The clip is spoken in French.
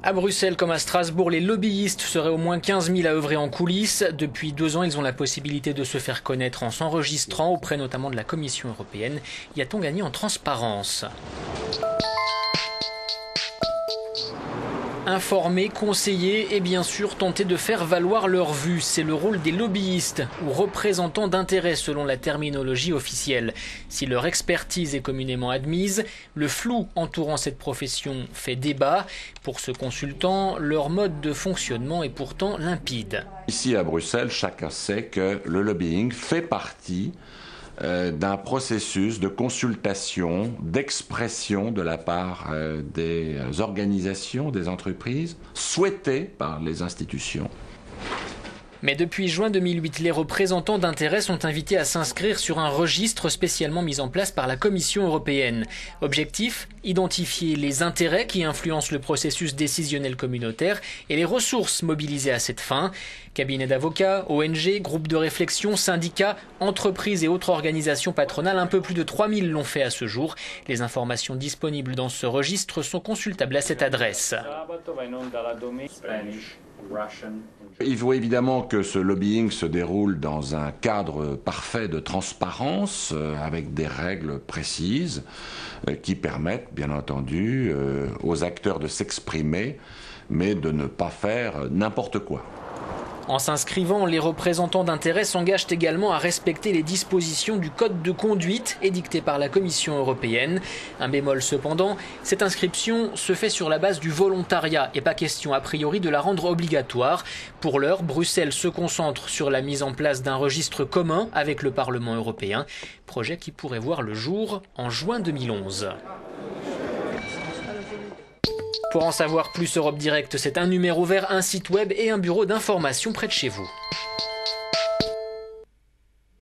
À Bruxelles comme à Strasbourg, les lobbyistes seraient au moins 15 000 à œuvrer en coulisses. Depuis 2 ans, ils ont la possibilité de se faire connaître en s'enregistrant auprès notamment de la Commission européenne. Y a-t-on gagné en transparence ? Informer, conseiller et bien sûr tenter de faire valoir leur vue. C'est le rôle des lobbyistes ou représentants d'intérêts selon la terminologie officielle. Si leur expertise est communément admise, le flou entourant cette profession fait débat. Pour ce consultant, leur mode de fonctionnement est pourtant limpide. Ici à Bruxelles, chacun sait que le lobbying fait partie d'un processus de consultation, d'expression de la part des organisations, des entreprises, souhaitées par les institutions. Mais depuis juin 2008, les représentants d'intérêts sont invités à s'inscrire sur un registre spécialement mis en place par la Commission européenne. Objectif : identifier les intérêts qui influencent le processus décisionnel communautaire et les ressources mobilisées à cette fin. Cabinets d'avocats, ONG, groupes de réflexion, syndicats, entreprises et autres organisations patronales, un peu plus de 3000 l'ont fait à ce jour. Les informations disponibles dans ce registre sont consultables à cette adresse. Il faut évidemment que ce lobbying se déroule dans un cadre parfait de transparence, avec des règles précises qui permettent, bien entendu, aux acteurs de s'exprimer, mais de ne pas faire n'importe quoi. En s'inscrivant, les représentants d'intérêts s'engagent également à respecter les dispositions du code de conduite édicté par la Commission européenne. Un bémol cependant, cette inscription se fait sur la base du volontariat et pas question a priori de la rendre obligatoire. Pour l'heure, Bruxelles se concentre sur la mise en place d'un registre commun avec le Parlement européen, projet qui pourrait voir le jour en juin 2011. Pour en savoir plus, Europe Direct, c'est un numéro vert, un site web et un bureau d'information près de chez vous.